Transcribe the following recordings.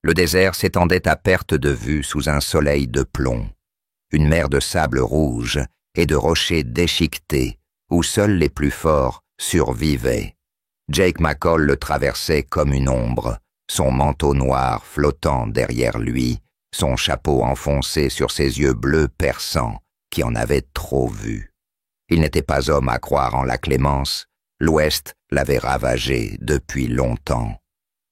Le désert s'étendait à perte de vue sous un soleil de plomb. Une mer de sable rouge et de rochers déchiquetés, où seuls les plus forts survivaient. Jake McCall le traversait comme une ombre, son manteau noir flottant derrière lui, son chapeau enfoncé sur ses yeux bleus perçants, qui en avaient trop vu. Il n'était pas homme à croire en la clémence, l'Ouest l'avait ravagé depuis longtemps.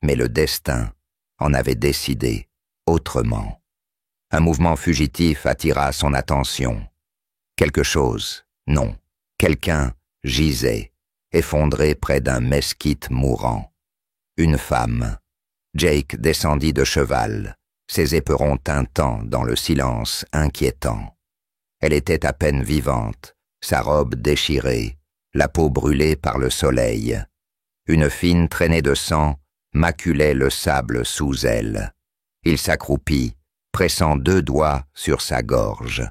Mais le destin en avait décidé autrement. Un mouvement fugitif attira son attention. Quelque chose, non, quelqu'un gisait, effondré près d'un mesquite mourant. Une femme. Jake descendit de cheval, ses éperons tintant dans le silence inquiétant. Elle était à peine vivante, sa robe déchirée, la peau brûlée par le soleil. Une fine traînée de sang maculait le sable sous elle. Il s'accroupit, pressant 2 doigts sur sa gorge.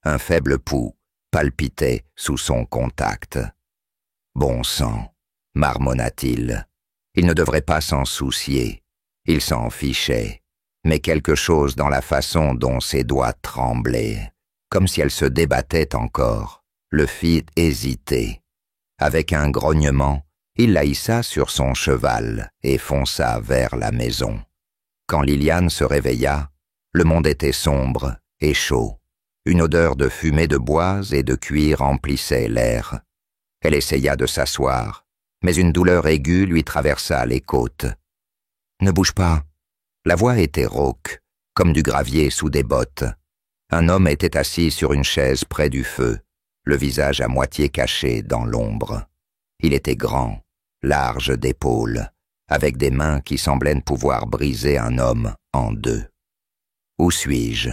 Un faible pouls palpitait sous son contact. « Bon sang !» marmonna-t-il. Il ne devrait pas s'en soucier. Il s'en fichait. Mais quelque chose dans la façon dont ses doigts tremblaient, comme si elle se débattait encore, le fit hésiter. Avec un grognement, il la hissa sur son cheval et fonça vers la maison. Quand Liliane se réveilla, le monde était sombre et chaud. Une odeur de fumée de bois et de cuir emplissait l'air. Elle essaya de s'asseoir, mais une douleur aiguë lui traversa les côtes. « Ne bouge pas !» La voix était rauque, comme du gravier sous des bottes. Un homme était assis sur une chaise près du feu, le visage à moitié caché dans l'ombre. Il était grand, large d'épaules, avec des mains qui semblaient pouvoir briser un homme en 2. Où suis-je?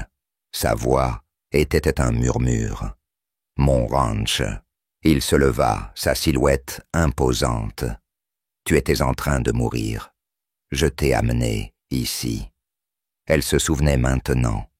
Sa voix était un murmure. Mon ranch. Il se leva, sa silhouette imposante. Tu étais en train de mourir. Je t'ai amené ici. Elle se souvenait maintenant.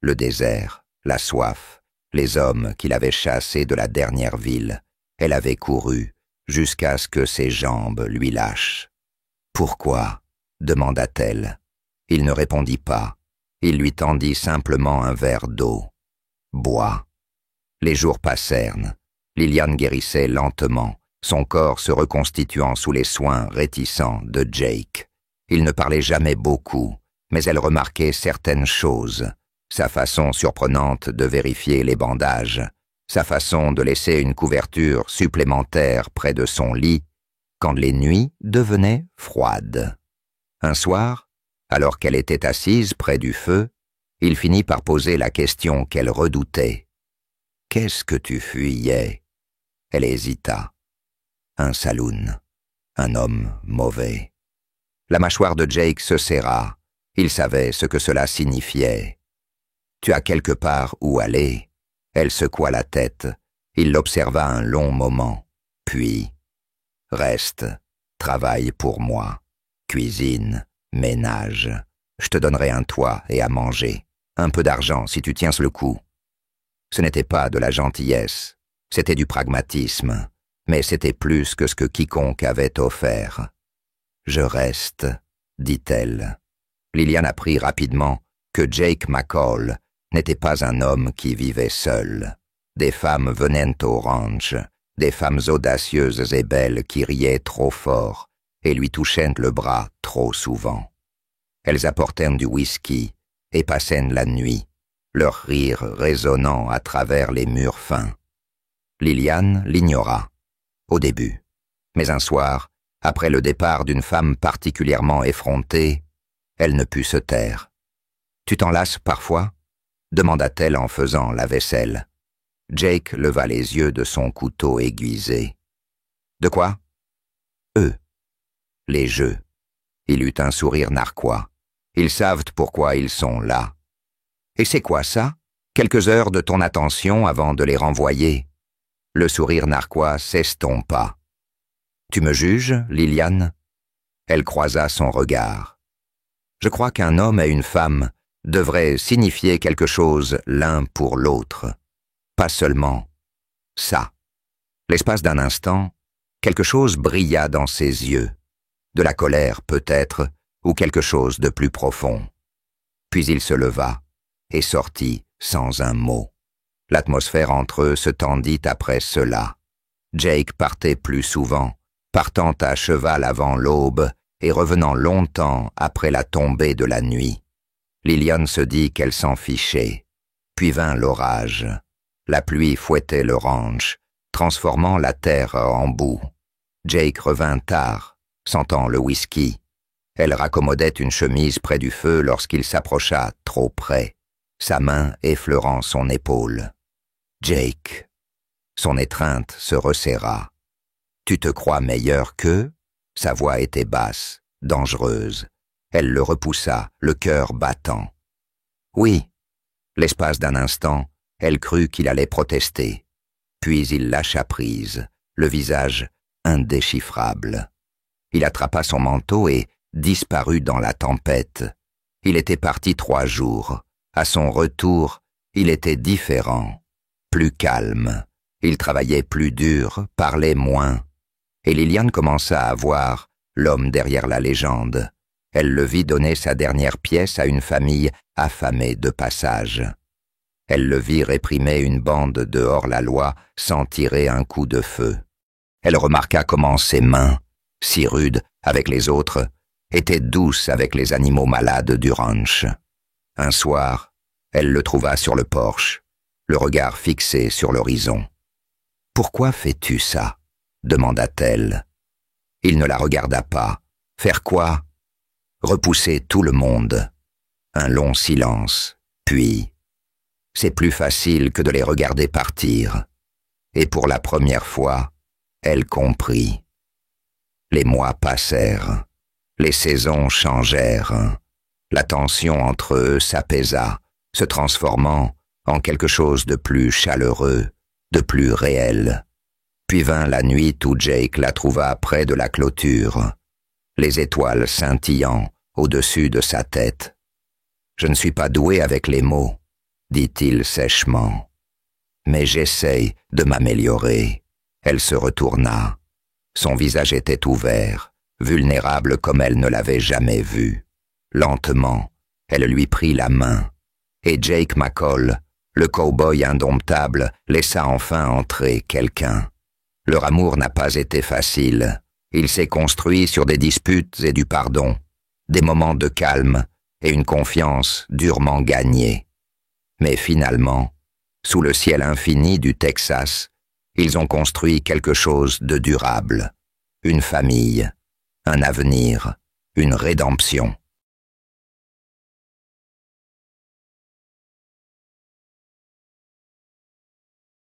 Le désert, la soif, les hommes qui l'avaient chassée de la dernière ville. Elle avait couru jusqu'à ce que ses jambes lui lâchent. « Pourquoi ?» demanda-t-elle. Il ne répondit pas. Il lui tendit simplement un verre d'eau. « Bois. » Les jours passèrent. Liliane guérissait lentement, son corps se reconstituant sous les soins réticents de Jake. Il ne parlait jamais beaucoup, mais elle remarquait certaines choses. Sa façon surprenante de vérifier les bandages, sa façon de laisser une couverture supplémentaire près de son lit quand les nuits devenaient froides. Un soir, alors qu'elle était assise près du feu, il finit par poser la question qu'elle redoutait. « Qu'est-ce que tu fuyais ?» Elle hésita. Un saloon, un homme mauvais. La mâchoire de Jake se serra. Il savait ce que cela signifiait. « Tu as quelque part où aller ?» Elle secoua la tête. Il l'observa un long moment. Puis, « Reste, travaille pour moi. Cuisine, ménage. Je te donnerai un toit et à manger. Un peu d'argent si tu tiens le coup. » Ce n'était pas de la gentillesse, c'était du pragmatisme, mais c'était plus que ce que quiconque avait offert. « Je reste, » dit-elle. Liliane apprit rapidement que Jake McCall n'était pas un homme qui vivait seul. Des femmes venaient au ranch, des femmes audacieuses et belles qui riaient trop fort et lui touchaient le bras trop souvent. Elles apportèrent du whisky et passèrent la nuit, leur rire résonnant à travers les murs fins. Liliane l'ignora, au début, mais un soir, après le départ d'une femme particulièrement effrontée, elle ne put se taire. « Tu t'en lasses parfois ?» demanda-t-elle en faisant la vaisselle. Jake leva les yeux de son couteau aiguisé. « De quoi ?»« Eux. Les jeux. » Il eut un sourire narquois. « Ils savent pourquoi ils sont là. » « Et c'est quoi ça? Quelques heures de ton attention avant de les renvoyer. » Le sourire narquois s'estompa. « Tu me juges, Liliane ?» Elle croisa son regard. « Je crois qu'un homme et une femme devraient signifier quelque chose l'un pour l'autre. Pas seulement ça. » L'espace d'un instant, quelque chose brilla dans ses yeux. De la colère peut-être, ou quelque chose de plus profond. Puis il se leva et sortit sans un mot. L'atmosphère entre eux se tendit après cela. Jake partait plus souvent, partant à cheval avant l'aube et revenant longtemps après la tombée de la nuit. Lillian se dit qu'elle s'en fichait. Puis vint l'orage. La pluie fouettait le ranch, transformant la terre en boue. Jake revint tard, sentant le whisky. Elle raccommodait une chemise près du feu lorsqu'il s'approcha trop près, sa main effleurant son épaule. « Jake !» Son étreinte se resserra. « Tu te crois meilleur qu'eux ?» Sa voix était basse, dangereuse. Elle le repoussa, le cœur battant. « Oui !» L'espace d'un instant, elle crut qu'il allait protester. Puis il lâcha prise, le visage indéchiffrable. Il attrapa son manteau et disparut dans la tempête. Il était parti 3 jours. À son retour, il était différent, plus calme. Il travaillait plus dur, parlait moins. Et Lillian commença à voir l'homme derrière la légende. Elle le vit donner sa dernière pièce à une famille affamée de passage. Elle le vit réprimer une bande de hors-la-loi sans tirer un coup de feu. Elle remarqua comment ses mains, si rudes avec les autres, étaient douces avec les animaux malades du ranch. Un soir, elle le trouva sur le porche, le regard fixé sur l'horizon. « Pourquoi fais-tu ça ?» demanda-t-elle. Il ne la regarda pas. Faire quoi? Repousser tout le monde. Un long silence, puis « C'est plus facile que de les regarder partir. » Et pour la première fois, elle comprit. Les mois passèrent. Les saisons changèrent. La tension entre eux s'apaisa, se transformant en quelque chose de plus chaleureux, de plus réel. Puis vint la nuit où Jake la trouva près de la clôture, les étoiles scintillant au-dessus de sa tête. « Je ne suis pas doué avec les mots, » dit-il sèchement. « Mais j'essaye de m'améliorer. » Elle se retourna. Son visage était ouvert, vulnérable comme elle ne l'avait jamais vu. Lentement, elle lui prit la main, et Jake McCall, le cow-boy indomptable, laissa enfin entrer quelqu'un. Leur amour n'a pas été facile. Il s'est construit sur des disputes et du pardon, des moments de calme et une confiance durement gagnée. Mais finalement, sous le ciel infini du Texas, ils ont construit quelque chose de durable, une famille, un avenir, une rédemption.